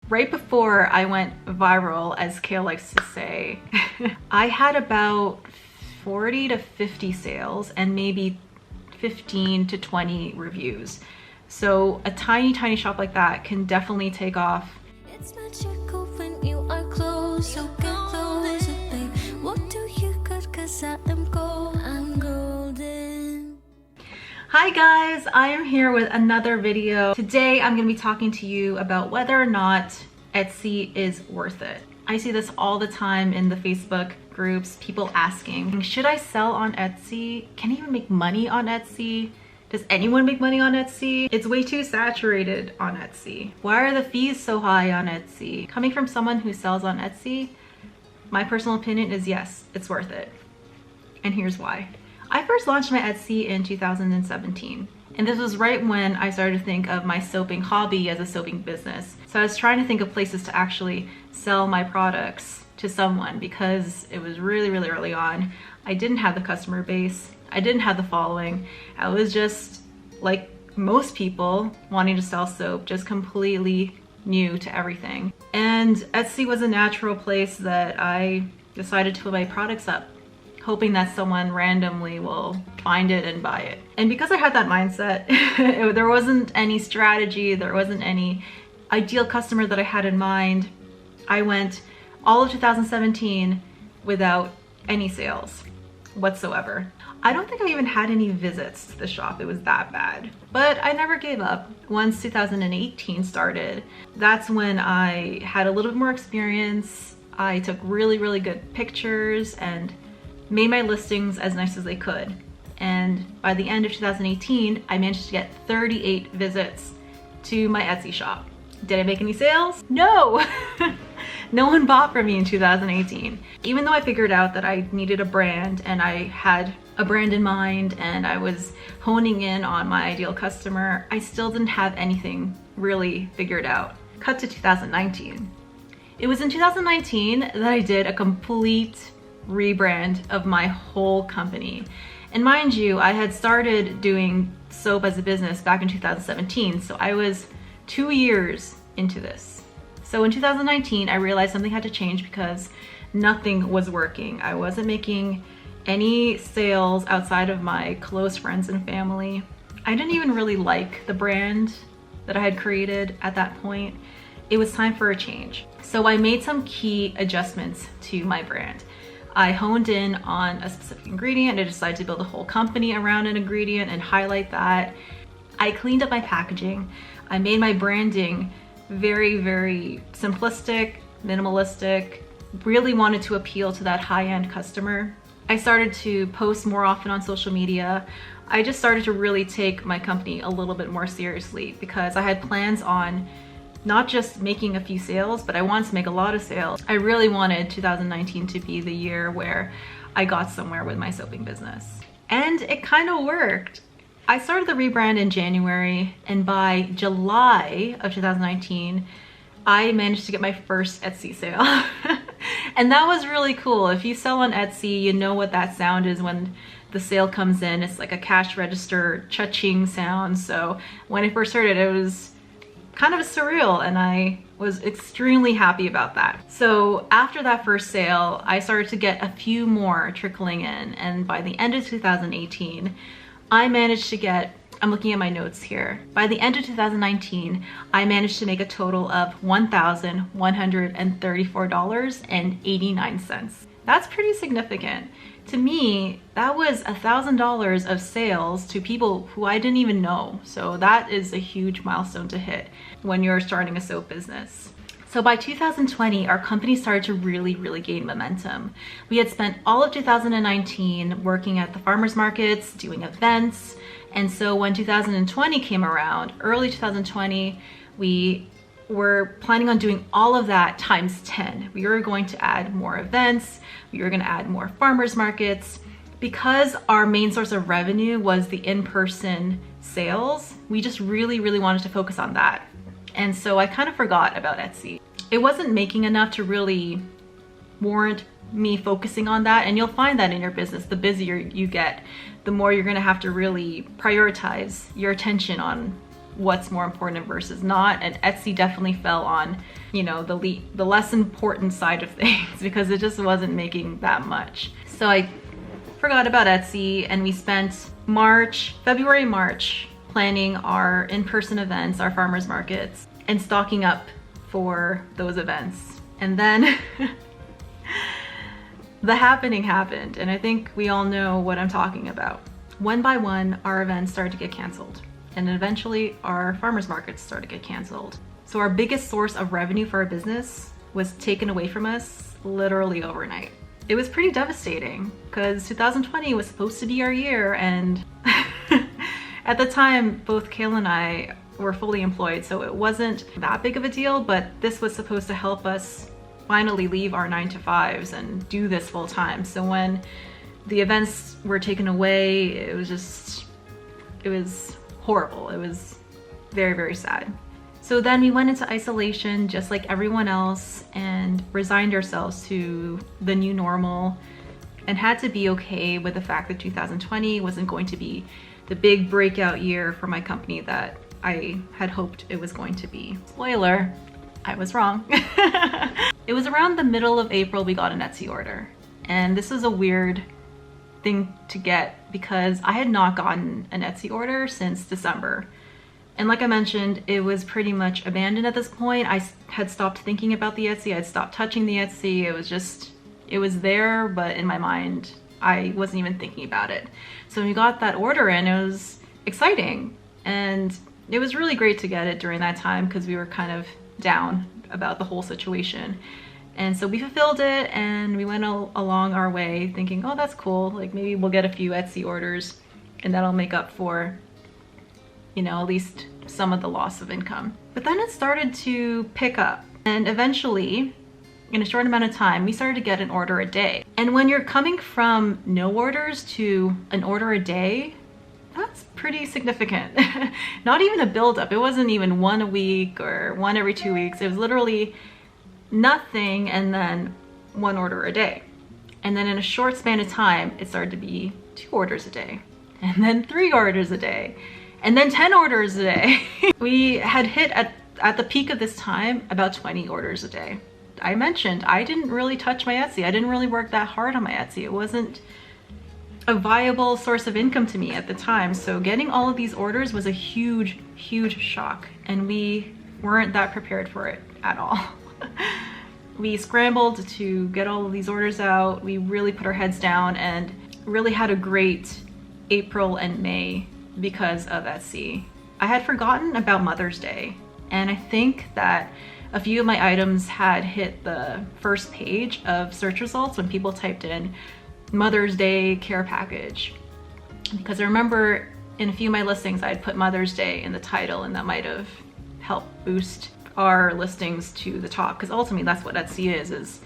Right before I went viral, as Kale likes to say, I had about 40 to 50 sales and maybe 15 to 20 reviews. So a tiny shop like that can definitely take off. It's magical when you are close, so get closer, babe. What do you got? 'Cause I am gold, I'm golden. Hi guys, I am here with another video. Today I'm gonna be talking to you about whether or not Etsy is worth it. I see this all the time in the Facebook groups, people asking, should I sell on Etsy? Can I even make money on Etsy? Does anyone make money on Etsy? It's way too saturated on Etsy. Why are the fees so high on Etsy? Coming from someone who sells on Etsy, my personal opinion is yes, it's worth it. And here's why. I first launched my Etsy in 2017. And this was right when I started to think of my soaping hobby as a soaping business. So I was trying to think of places to actually sell my products to someone because it was really early on. I didn't have the customer base. I didn't have the following. I was just like most people wanting to sell soap, just completely new to everything. And Etsy was a natural place that I decided to put my products up, hoping that someone randomly will find it and buy it. And because I had that mindset, there wasn't any strategy, there wasn't any ideal customer that I had in mind. I went all of 2017 without any sales whatsoever. I don't think I even had any visits to the shop. It was that bad. But I never gave up. Once 2018 started, that's when I had a little bit more experience. I took really good pictures and made my listings as nice as they could. And by the end of 2018, I managed to get 38 visits to my Etsy shop. Did I make any sales? No! No one bought from me in 2018. Even though I figured out that I needed a brand and I had a brand in mind and I was honing in on my ideal customer, I still didn't have anything really figured out. Cut to 2019. It was in 2019 that I did a complete rebrand of my whole company. And mind you, I had started doing soap as a business back in 2017, so I was 2 years into this. So in 2019, I realized something had to change because nothing was working. I wasn't making any sales outside of my close friends and family. I didn't even really like the brand that I had created at that point. It was time for a change. So I made some key adjustments to my brand. I honed in on a specific ingredient. I decided to build a whole company around an ingredient and highlight that. I cleaned up my packaging. I made my branding very simplistic, minimalistic, really wanted to appeal to that high-end customer. I started to post more often on social media. I just started to really take my company a little bit more seriously because I had plans on not just making a few sales, but I wanted to make a lot of sales. I really wanted 2019 to be the year where I got somewhere with my soaping business. And it kind of worked. I started the rebrand in January, and by July of 2019, I managed to get my first Etsy sale. And that was really cool. If you sell on Etsy, you know what that sound is when the sale comes in. It's like a cash register cha-ching sound. So when I first heard it, it was kind of surreal, and I was extremely happy about that. So after that first sale, I started to get a few more trickling in, and by the end of 2018, I managed to get, I'm looking at my notes here. By the end of 2019, I managed to make a total of $1,134.89. That's pretty significant. To me, that was $1,000 of sales to people who I didn't even know. So that is a huge milestone to hit when you're starting a soap business. So by 2020, our company started to really gain momentum. We had spent all of 2019 working at the farmers markets, doing events. And so when 2020 came around, early 2020, we were planning on doing all of that times 10. We were going to add more events. We were going to add more farmers markets. Because our main source of revenue was the in-person sales, we just really wanted to focus on that. And so I kind of forgot about Etsy. It wasn't making enough to really warrant me focusing on that. And you'll find that in your business, the busier you get, the more you're gonna have to really prioritize your attention on what's more important versus not, and Etsy definitely fell on, you know, the less important side of things because it just wasn't making that much. So I forgot about Etsy, and we spent February, March planning our in-person events, our farmers markets, and stocking up for those events. And then the happening happened, and I think we all know what I'm talking about. One by one, our events started to get canceled, and eventually our farmers markets started to get canceled. So our biggest source of revenue for our business was taken away from us literally overnight. It was pretty devastating because 2020 was supposed to be our year, and at the time, both Kale and I were fully employed, so it wasn't that big of a deal, but this was supposed to help us finally leave our 9-to-5s and do this full time. So when the events were taken away, it was horrible. It was very, very sad. So then we went into isolation just like everyone else and resigned ourselves to the new normal and had to be okay with the fact that 2020 wasn't going to be the big breakout year for my company that I had hoped it was going to be. Spoiler, I was wrong. It was around the middle of April we got an Etsy order. And this was a weird thing to get because I had not gotten an Etsy order since December. And like I mentioned, it was pretty much abandoned at this point. I had stopped thinking about the Etsy. I'd stopped touching the Etsy. It was there, but in my mind, I wasn't even thinking about it. So when we got that order in, it was exciting. And it was really great to get it during that time because we were kind of down about the whole situation. And so we fulfilled it and we went along our way thinking, oh, that's cool. Like maybe we'll get a few Etsy orders and that'll make up for, you know, at least some of the loss of income. But then it started to pick up, and eventually in a short amount of time, we started to get an order a day. And when you're coming from no orders to an order a day, that's pretty significant. Not even a buildup. It wasn't even one a week or one every 2 weeks. It was literally nothing and then one order a day. And then in a short span of time, it started to be 2 orders a day, and then 3 orders a day, and then 10 orders a day. We had hit at the peak of this time about 20 orders a day. I mentioned I didn't really touch my Etsy. I didn't really work that hard on my Etsy. It wasn't a viable source of income to me at the time. So getting all of these orders was a huge, huge shock, and we weren't that prepared for it at all. We scrambled to get all of these orders out. We really put our heads down and really had a great April and May because of Etsy. I had forgotten about Mother's Day, and I think that a few of my items had hit the first page of search results when people typed in Mother's Day care package. Because I remember in a few of my listings, I had put Mother's Day in the title, and that might have helped boost our listings to the top, because ultimately that's what Etsy is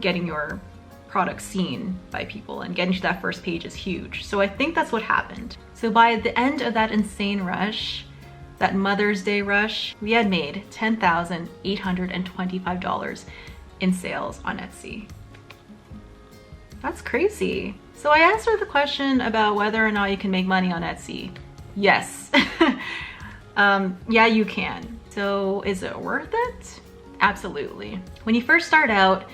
getting your product seen by people, and getting to that first page is huge. So I think that's what happened. So by the end of that insane rush, that Mother's Day rush, we had made $10,825 in sales on Etsy. That's crazy. So I asked her the question about whether or not you can make money on Etsy. Yes. Yeah, you can. So is it worth it? Absolutely. When you first start out,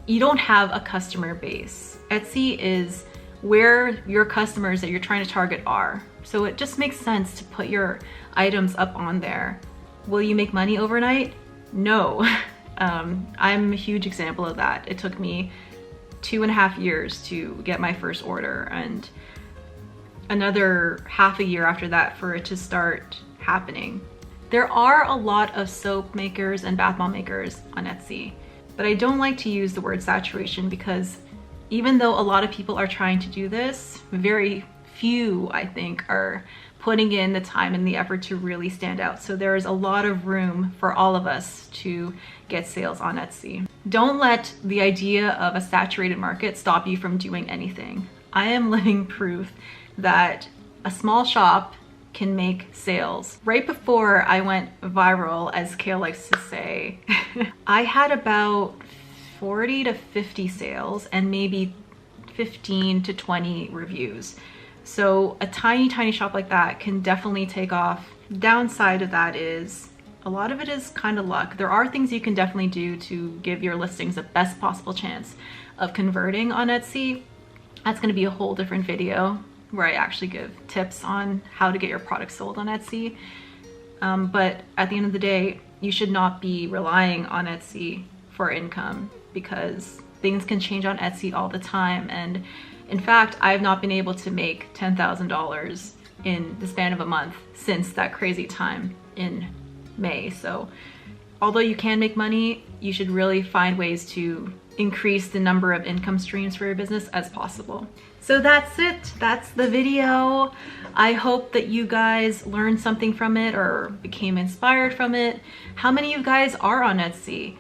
you don't have a customer base. Etsy is where your customers that you're trying to target are. So it just makes sense to put your items up on there. Will you make money overnight? No. I'm a huge example of that. It took me 2.5 years to get my first order, and another half a year after that for it to start happening. There are a lot of soap makers and bath bomb makers on Etsy, but I don't like to use the word saturation because even though a lot of people are trying to do this, very few, I think, are putting in the time and the effort to really stand out. So there is a lot of room for all of us to get sales on Etsy. Don't let the idea of a saturated market stop you from doing anything. I am living proof that a small shop can make sales. Right before I went viral, as Kale likes to say, I had about 40 to 50 sales and maybe 15 to 20 reviews. So a tiny shop like that can definitely take off downside of that is a lot of it is kind of luck. There are things you can definitely do to give your listings the best possible chance of converting on Etsy. That's going to be a whole different video where I actually give tips on how to get your product sold on Etsy. But at the end of the day, you should not be relying on Etsy for income, because things can change on Etsy all the time. And in fact, I've not been able to make $10,000 in the span of a month since that crazy time in May. So although you can make money, you should really find ways to increase the number of income streams for your business as possible. So that's it. That's the video. I hope that you guys learned something from it or became inspired from it. How many of you guys are on Etsy?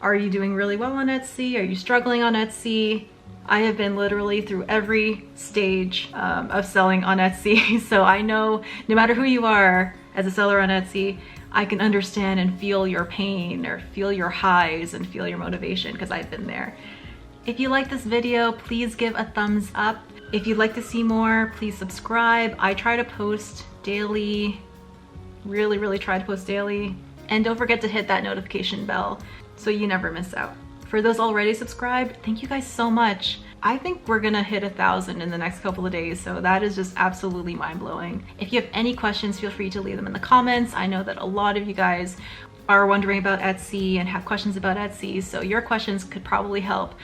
Are you doing really well on Etsy? Are you struggling on Etsy? I have been literally through every stage of selling on Etsy. So I know no matter who you are as a seller on Etsy, I can understand and feel your pain or feel your highs and feel your motivation, because I've been there. If you like this video, please give a thumbs up. If you'd like to see more, please subscribe. I try to post daily, really try to post daily. And don't forget to hit that notification bell so you never miss out. For those already subscribed, thank you guys so much. I think we're gonna hit 1,000 in the next couple of days, so that is just absolutely mind-blowing. If you have any questions, feel free to leave them in the comments. I know that a lot of you guys are wondering about Etsy and have questions about Etsy, so your questions could probably help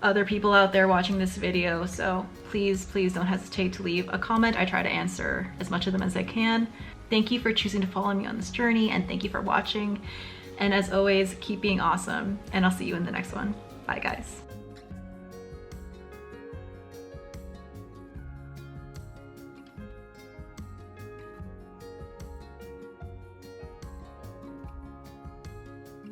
other people out there watching this video. So please don't hesitate to leave a comment. I try to answer as much of them as I can. Thank you for choosing to follow me on this journey, and thank you for watching. And as always, keep being awesome, and I'll see you in the next one. Bye guys.